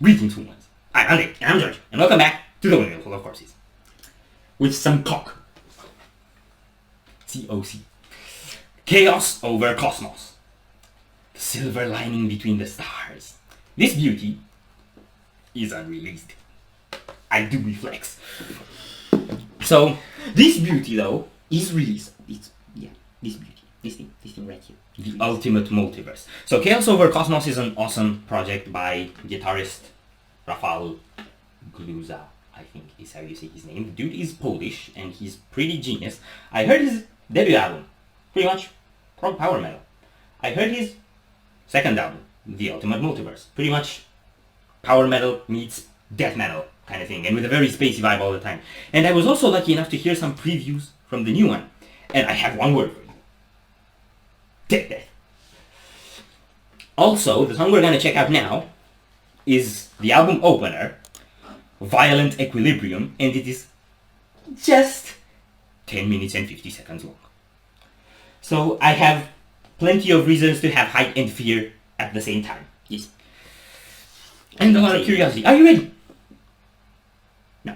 Greetings, humans. I'm Andy, and I'm George, and welcome back to the Windmill full of corpses. With some cock. C-O-C. Chaos over cosmos. The silver lining between the stars. This beauty is unreleased. I do reflex. So, this beauty, though, is released. This beauty. This thing right here. The ultimate multiverse. So Chaos Over Cosmos is an awesome project by guitarist Rafał Gluza, I think is how you say his name. The dude is Polish and he's pretty genius. I heard his debut album, pretty much prog power metal. I heard his second album, The Ultimate Multiverse, pretty much power metal meets death metal kind of thing, and with a very spacey vibe all the time. And I was also lucky enough to hear some previews from the new one, and I have one word for you. Tech-Death. Also, the song we're gonna check out now is the album opener, Violent Equilibrium, and it is just 10 minutes and 50 seconds long. So I have plenty of reasons to have hype and fear at the same time. Yes. And a lot of curiosity. Are you ready? No.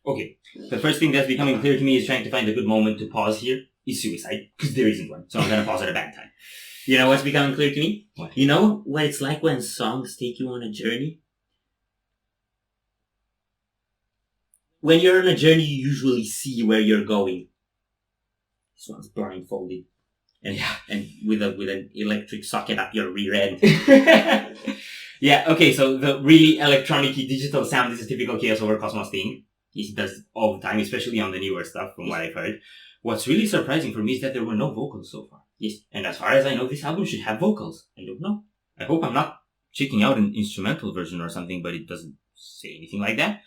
Okay, the first thing that's becoming clear to me is trying to find a good moment to pause here is suicide, because there isn't one, so I'm gonna pause at a bad time. You know what's becoming clear to me? What? You know what it's like when songs take you on a journey? When you're on a journey, you usually see where you're going. This one's blindfolded. And with an electric socket up your rear end. Yeah, okay, so the really electronic-y digital sound is a typical Chaos Over Cosmos thing. He does it all the time, especially on the newer stuff, from what I've heard. What's really surprising for me is that there were no vocals so far. Yes, and as far as I know, this album should have vocals. I don't know. I hope I'm not checking out an instrumental version or something, but it doesn't say anything like that.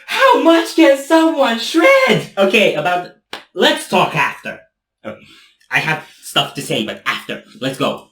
How much can someone shred? Okay, let's talk after. Okay, I have stuff to say, but after. Let's go.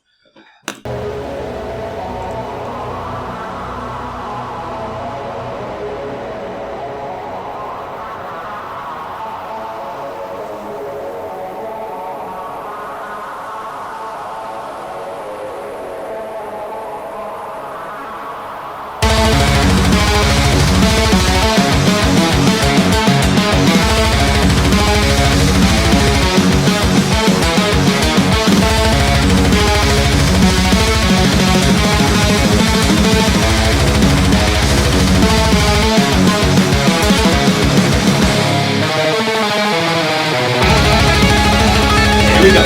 Here we go.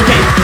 Okay.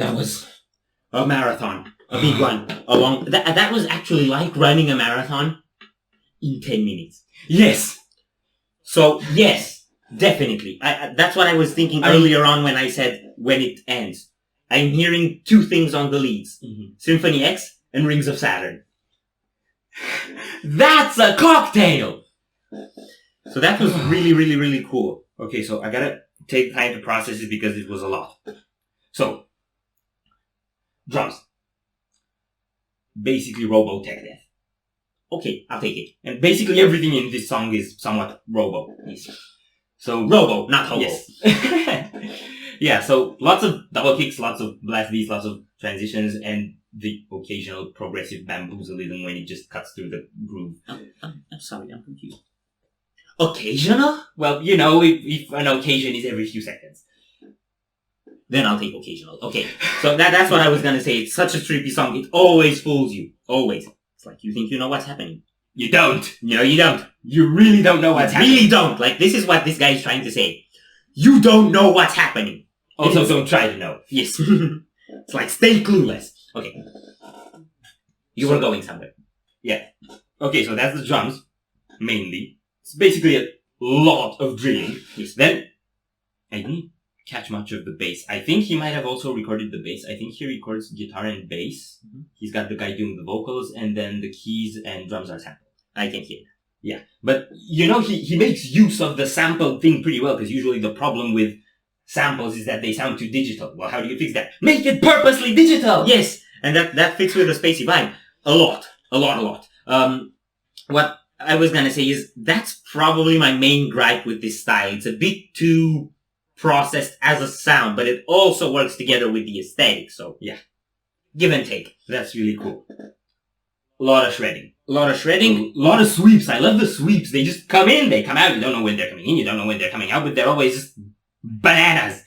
That was a marathon. A big one. That was actually like running a marathon in 10 minutes. Yes. So, yes, definitely. That's what I was thinking earlier on when I said when it ends. I'm hearing two things on the leads. Mm-hmm. Symphony X and Rings of Saturn. That's a cocktail! So that was really, really, really cool. Okay, so I gotta take time to process it because it was a lot. So, drums. Basically Robo Tech-Death. Okay, I'll take it. And basically everything in this song is somewhat Robo. So Robo, not Hobo. Yes. Yeah, so lots of double kicks, lots of blast beats, lots of transitions, and the occasional progressive bamboozleism when it just cuts through the groove. I'm sorry, I'm confused. Occasional? Well, you know, if an occasion is every few seconds. Then I'll take occasional. Okay, so that's what I was gonna say. It's such a trippy song. It always fools you. Always. It's like you think you know what's happening. You don't. No, you don't. You really don't know what's happening. Really don't. Like, this is what this guy is trying to say. You don't know what's happening. Also, don't try to know. Yes. It's like, stay clueless. Okay. You were going somewhere. Yeah. Okay, so that's the drums, mainly. It's basically a lot of drilling. Yes. Then, I didn't catch much of the bass. I think he might have also recorded the bass. I think he records guitar and bass. Mm-hmm. He's got the guy doing the vocals, and then the keys and drums are sampled. I can hear. Yeah. But, you know, he makes use of the sample thing pretty well, because usually the problem with samples is that they sound too digital. Well, how do you fix that? Make it purposely digital! Yes! And that fits with the spacey vibe. A lot. What I was gonna say is, that's probably my main gripe with this style. It's a bit too processed as a sound, but it also works together with the aesthetic, so yeah. Give and take. That's really cool. A lot of shredding. A lot of shredding. A lot of sweeps. I love the sweeps. They just come in, they come out. You don't know when they're coming in, you don't know when they're coming out, but they're always just bananas.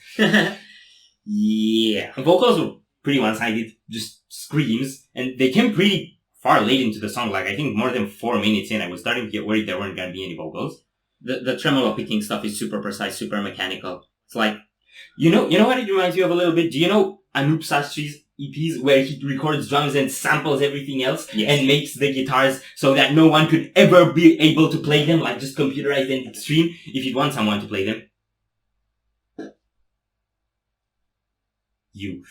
Yeah. The vocals were pretty one-sided, just screams, and they came pretty far late into the song, like I think more than 4 minutes in. I was starting to get worried there weren't going to be any vocals. The tremolo picking stuff is super precise, super mechanical. It's like, you know what it reminds you of a little bit? Do you know Anup Sastri's EPs where he records drums and samples everything else? Yes. And makes the guitars so that no one could ever be able to play them, like just computerized and extreme, if you'd want someone to play them? You.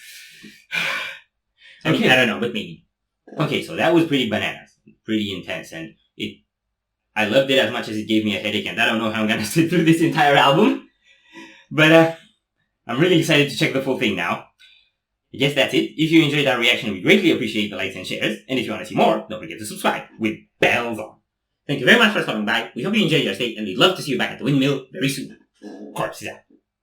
Okay. I don't know, but maybe. Okay, so that was pretty bananas. Pretty intense, and I loved it as much as it gave me a headache, and I don't know how I'm gonna sit through this entire album. But, I'm really excited to check the full thing now. I guess that's it. If you enjoyed our reaction, we greatly appreciate the likes and shares. And if you want to see more, don't forget to subscribe with bells on. Thank you very much for stopping by. We hope you enjoyed your stay, and we'd love to see you back at the Windmill very soon. Corpse out.